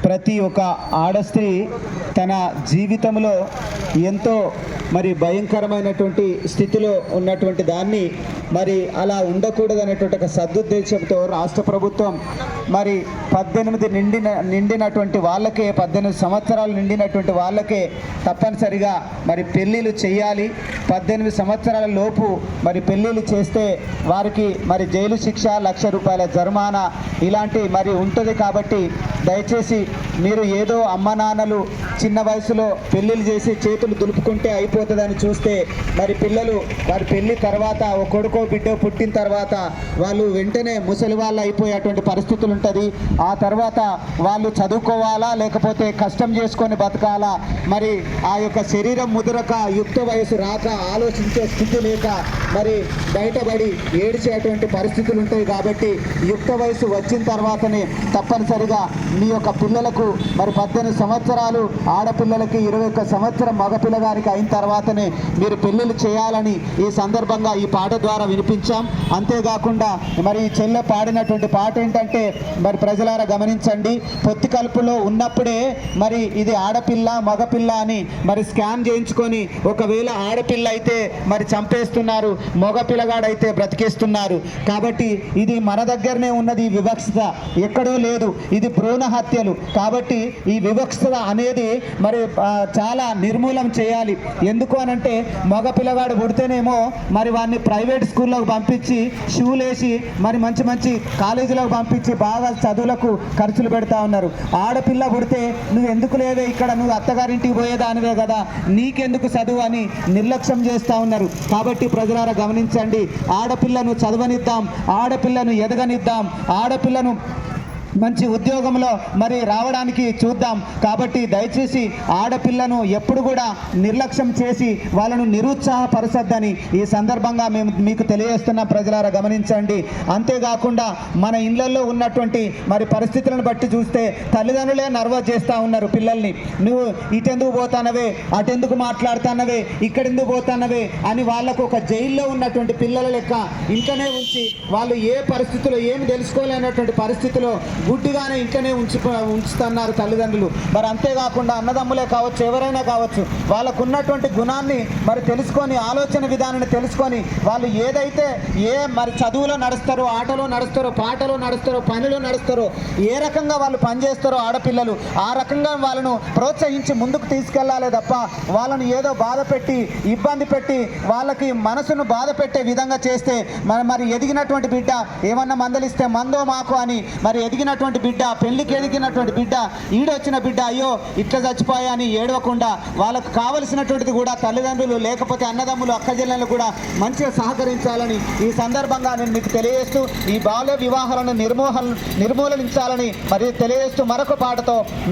ప్రతి ఒక్క ఆడస్త్రీ తన జీవితంలో ఎంతో మరి భయంకరమైనటువంటి స్థితిలో ఉన్నటువంటి దాన్ని మరి అలా ఉండకూడదు అనేటువంటి ఒక సదుద్దేశంతో రాష్ట్ర ప్రభుత్వం మరి 18 నిండినటువంటి వాళ్ళకే 18 సంవత్సరాలు నిండినటువంటి వాళ్ళకే తప్పనిసరిగా మరి పెళ్ళిళ్ళు చేయాలి. 18 సంవత్సరాల లోపు మరి పెళ్ళిళ్ళు చేస్తే వారికి మరి జైలు శిక్ష, ₹1,00,000 జరిమానా ఇలాంటి మరి ఉంటుంది. కాబట్టి దయచేసి మీరు ఏదో అమ్మ నాన్నలు చిన్న వయసులో పెళ్ళిళ్ళు చేసి చేతులు దులుపుకుంటే అయిపోతుందని చూస్తే మరి పిల్లలు వారి పెళ్ళి తర్వాత ఒక కొడుకో బిడ్డో పుట్టిన తర్వాత వాళ్ళు వెంటనే ముసలి వాళ్ళు అయిపోయేటువంటి పరిస్థితులు ఉంటుంది. ఆ తర్వాత వాళ్ళు చదువుకోవాలా లేకపోతే కష్టం చేసుకొని బతకాలా, మరి ఆ యొక్క శరీరం ముదురక యుక్త వయసు రాక ఆలోచించే స్థితి లేక మరి బయటపడి ఏడ్చేటువంటి పరిస్థితులు ఉంటాయి. కాబట్టి యుక్త వయసు వచ్చిన తర్వాతనే తప్పనిసరిగా మీ యొక్క పిల్లలకు మరి 18 సంవత్సరాలు ఆడపిల్లలకి 21 సంవత్సరం మగపిల్లగారికి అయిన తర్వాతనే మీరు పెళ్ళిళ్ళు చేయాలని ఈ సందర్భంగా ఈ పాట ద్వారా వినిపించాం. అంతేకాకుండా మరి ఈ చెల్లె పాడినటువంటి పాట ఏంటంటే మరి ప్రజలారా గమనించండి, పొత్తి కలుపులో ఉన్నప్పుడే మరి ఇది ఆడపిల్ల మగపిల్ల అని మరి స్కాన్ చేయించుకొని ఒకవేళ ఆడపిల్ల అయితే మరి చంపేస్తున్నారు, మగపిల్లగాడైతే బ్రతికేస్తున్నారు. కాబట్టి ఇది మన దగ్గరనే ఉన్నది. ఈ వివక్షత ఎక్కడో లేదు, ఇది భ్రూణ హత్యలు. కాబట్టి ఈ వివక్షత అనేది మరి చాలా నిర్మూలన చేయాలి. ఎందుకు అనంటే మగ పిల్లగాడు పుడితేనేమో మరి వాడిని ప్రైవేట్ స్కూల్లోకి పంపించి షూలేసి మరి మంచి మంచి కాలేజీలోకి పంపించి బాగా చదువులకు ఖర్చులు పెడతా ఉన్నారు. ఆడపిల్ల పుడితే నువ్వు ఎందుకు లేవే ఇక్కడ, నువ్వు అత్తగారింటికి పోయేదానివే కదా, నీకెందుకు చదువు అని నిర్లక్ష్యం చేస్తూ ఉన్నారు. కాబట్టి ప్రజలారా గమనించండి, ఆడపిల్లను చదవనిద్దాం, ఆడపిల్లను ఎదగనిద్దాం, ఆడపిల్లను మంచి ఉద్యోగంలో మరి రావడానికి చూద్దాం. కాబట్టి దయచేసి ఆడపిల్లను ఎప్పుడు కూడా నిర్లక్ష్యం చేసి వాళ్ళను నిరుత్సాహపరచొద్దని ఈ సందర్భంగా మేము మీకు తెలియజేస్తున్నాం. ప్రజలారా గమనించండి. అంతేకాకుండా మన ఇళ్లలో ఉన్నటువంటి మరి పరిస్థితులను బట్టి చూస్తే తల్లిదండ్రులే నర్వస్ చేస్తూ ఉన్నారు పిల్లల్ని. నువ్వు ఇటెందుకు పోతానవే, అటెందుకు మాట్లాడుతానవే, ఇక్కడెందుకు పోతానవే అని వాళ్ళకు ఒక జైల్లో ఉన్నటువంటి పిల్లల లెక్క ఇంట్లోనే ఉంచి వాళ్ళు ఏ పరిస్థితుల్లో ఏమి తెలుసుకోలేనటువంటి పరిస్థితిలో గుడ్డిగానే ఇంట్లోనే ఉంచుతున్నారు తల్లిదండ్రులు. మరి అంతేకాకుండా అన్నదమ్ములే కావచ్చు, ఎవరైనా కావచ్చు, వాళ్ళకు ఉన్నటువంటి గుణాన్ని మరి తెలుసుకొని ఆలోచన విధానాన్ని తెలుసుకొని వాళ్ళు ఏదైతే మరి చదువులో నడుస్తారో, ఆటలో నడుస్తారో, పాటలో నడుస్తారో, పనిలో నడుస్తారో, ఏ రకంగా వాళ్ళు పనిచేస్తారో ఆడపిల్లలు ఆ రకంగా వాళ్ళను ప్రోత్సహించి ముందుకు తీసుకెళ్లాలి తప్ప వాళ్ళను ఏదో బాధ పెట్టి ఇబ్బంది పెట్టి వాళ్ళకి మనసును బాధ పెట్టే విధంగా చేస్తే మరి ఎదిగినటువంటి బిడ్డ ఏమన్నా మందలిస్తే మందో మాకు అని మరి ఎదిగినటువంటి బిడ్డ, పెళ్లికి ఎదిగినటువంటి బిడ్డ, ఈడొచ్చిన బిడ్డ అయ్యో ఇట్లా చచ్చిపోయా అని ఏడవకుండా వాళ్ళకు కావలసినటువంటిది కూడా తల్లిదండ్రులు లేకపోతే అన్నదమ్ములు అక్కచెల్లెలు కూడా మంచిగా సహకరించాలని ఈ సందర్భంగా నేను మీకు తెలియజేస్తూ ఈ బాల్య వివాహాలను నిర్మూలించాలని మరి తెలియజేస్తూ మరొక పాటతో